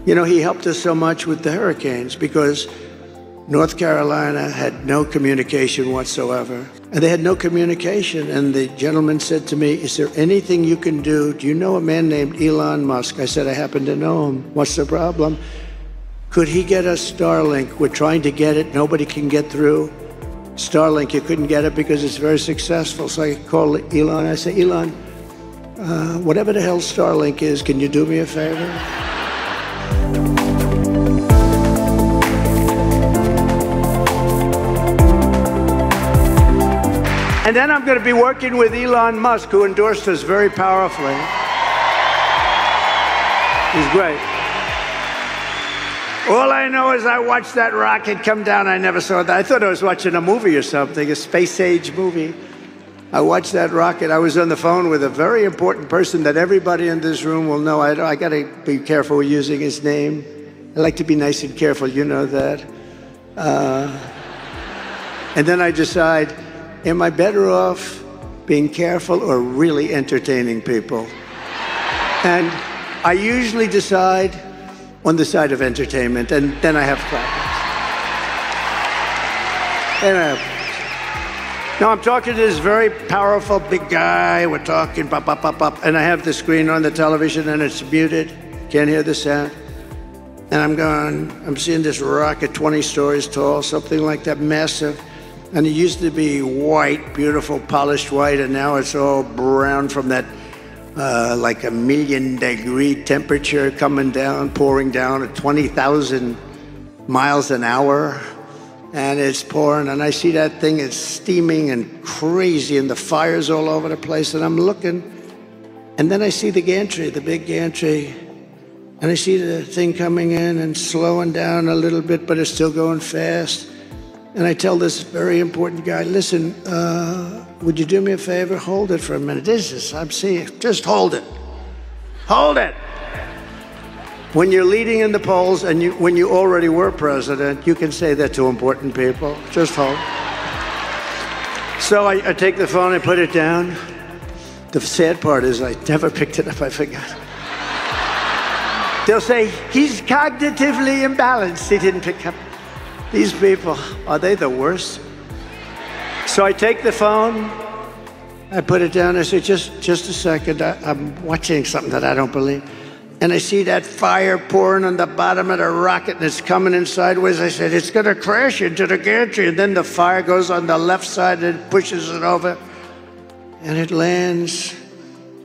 You know, he helped us so much with the hurricanes because North Carolina had no communication whatsoever. And they had no communication. And the gentleman said to me, is there anything you can do? Do you know a man named Elon Musk? I said, I happen to know him. What's the problem? Could he get us Starlink? We're trying to get it. Nobody can get through. Starlink, you couldn't get it because it's very successful. So I called Elon. I said, Elon, whatever the hell Starlink is, can you do me a favor? And then I'm going to be working with Elon Musk, who endorsed us very powerfully. He's great. All I know is I watched that rocket come down. I never saw that. I thought I was watching a movie or something, a space-age movie. I watched that rocket. I was on the phone with a very important person that everybody in this room will know. I got to be careful with using his name. I like to be nice and careful, you know that. And then I decide, am I better off being careful or really entertaining people? And I usually decide on the side of entertainment, and then I have problems. Now I'm talking to this very powerful big guy. We're talking, pop, pop, pop, pop, and I have the screen on the television and it's muted. Can't hear the sound. And I'm seeing this rocket 20 stories tall, something like that, massive. And it used to be white, beautiful, polished white, and now it's all brown from that like 1,000,000-degree temperature coming down, pouring down at 20,000 miles an hour. And it's pouring, and I see that thing, it's steaming and crazy, and the fire's all over the place, and I'm looking, and then I see the gantry, the big gantry, and I see the thing coming in and slowing down a little bit, but it's still going fast. And I tell this very important guy, listen, would you do me a favor? Hold it for a minute. I'm seeing, just hold it. Hold it. When you're leading in the polls and when you already were president, you can say that to important people. Just hold. So I take the phone, I put it down. The sad part is I never picked it up, I forgot. They'll say, he's cognitively imbalanced. He didn't pick up. These people, are they the worst? So I take the phone, I put it down, I say, just a second, I'm watching something that I don't believe. And I see that fire pouring on the bottom of the rocket, and it's coming in sideways. I said, it's gonna crash into the gantry. And then the fire goes on the left side and pushes it over, and it lands.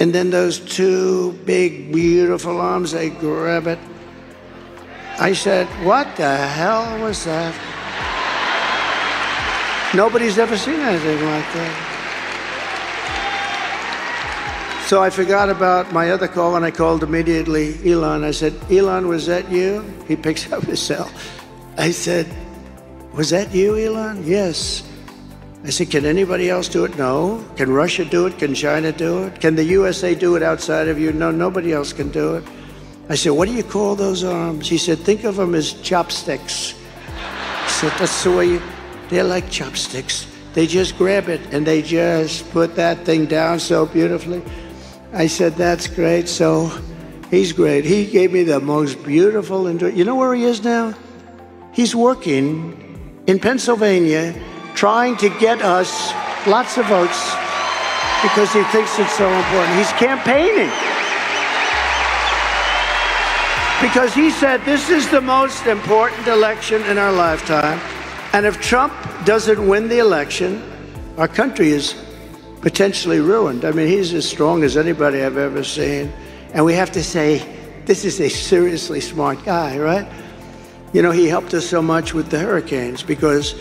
And then those two big, beautiful arms, they grab it. I said, what the hell was that? Nobody's ever seen anything like that. So I forgot about my other call, and I called immediately Elon. I said, Elon, was that you? He picks up his cell. I said, was that you, Elon? Yes. I said, can anybody else do it? No. Can Russia do it? Can China do it? Can the USA do it outside of you? No, nobody else can do it. I said, what do you call those arms? He said, think of them as chopsticks. I said, that's the way they're like chopsticks. They just grab it and they just put that thing down so beautifully. I said, that's great. So he's great. He gave me the most beautiful, you know where he is now? He's working in Pennsylvania, trying to get us lots of votes because he thinks it's so important. He's campaigning. Because he said this is the most important election in our lifetime. And if Trump doesn't win the election, our country is potentially ruined. I mean, he's as strong as anybody I've ever seen. And we have to say, this is a seriously smart guy, right? You know, he helped us so much with the hurricanes because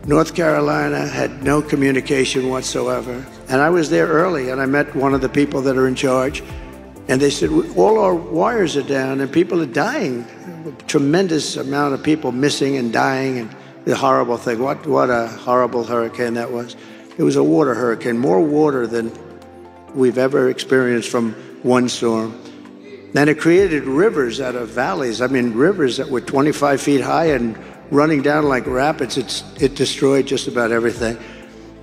North Carolina had no communication whatsoever. And I was there early, and I met one of the people that are in charge. And they said, all our wires are down and people are dying. A tremendous amount of people missing and dying, and the horrible thing. What a horrible hurricane that was. It was a water hurricane, more water than we've ever experienced from one storm. And it created rivers out of valleys. I mean, rivers that were 25 feet high and running down like rapids. It destroyed just about everything.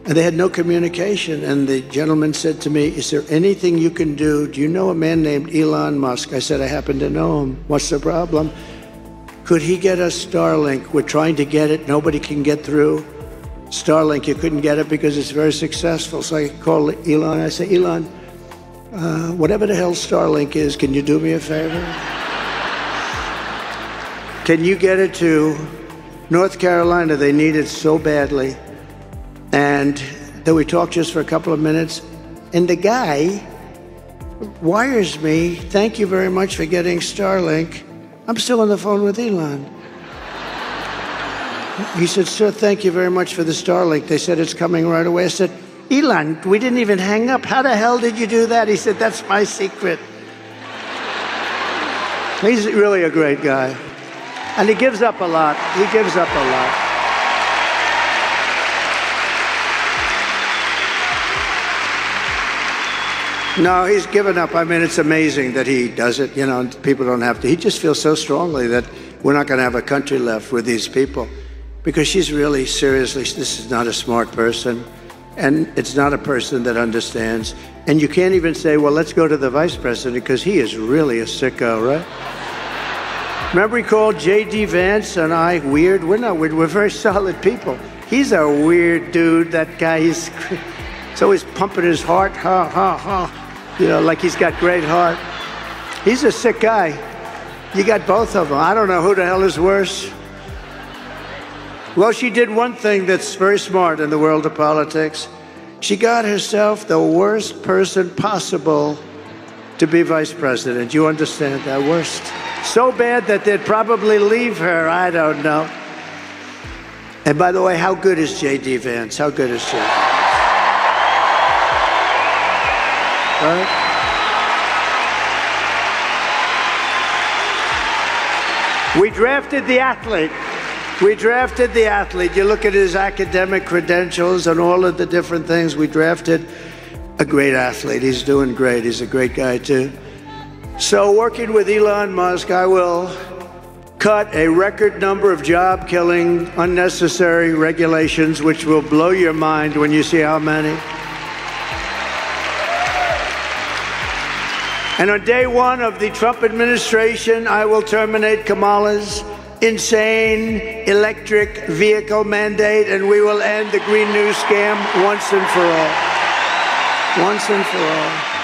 And they had no communication. And the gentleman said to me, is there anything you can do? Do you know a man named Elon Musk? I said, I happen to know him. What's the problem? Could he get us Starlink? We're trying to get it. Nobody can get through. Starlink, you couldn't get it because it's very successful. So I called Elon. I said, Elon, whatever the hell Starlink is, can you do me a favor? Can you get it to North Carolina? They need it so badly. And then we talked just for a couple of minutes, and the guy wires me, thank you very much for getting Starlink. I'm still on the phone with Elon. He said, sir, thank you very much for the Starlink. They said it's coming right away. I said, Elon, we didn't even hang up. How the hell did you do that? He said, that's my secret. He's really a great guy. And he gives up a lot. He gives up a lot. No, he's given up. I mean, it's amazing that he does it. You know, people don't have to. He just feels so strongly that we're not going to have a country left with these people. Because she's really, seriously, this is not a smart person. And it's not a person that understands. And you can't even say, well, let's go to the vice president, because he is really a sicko, right? Remember he called J.D. Vance and I weird? We're not weird. We're very solid people. He's a weird dude, that guy. He's always pumping his heart, ha, ha, ha. You know, like he's got great heart. He's a sick guy. You got both of them. I don't know who the hell is worse. Well, she did one thing that's very smart in the world of politics. She got herself the worst person possible to be vice president. You understand that? Worst. So bad that they'd probably leave her. I don't know. And by the way, how good is J.D. Vance? How good is she? Right? We drafted the athlete. We drafted the athlete. You look at his academic credentials and all of the different things. We drafted a great athlete. He's doing great. He's a great guy, too. So working with Elon Musk, I will cut a record number of job-killing, unnecessary regulations, which will blow your mind when you see how many. And on day one of the Trump administration, I will terminate Kamala's insane electric vehicle mandate, and we will end the Green New scam once and for all. Once and for all.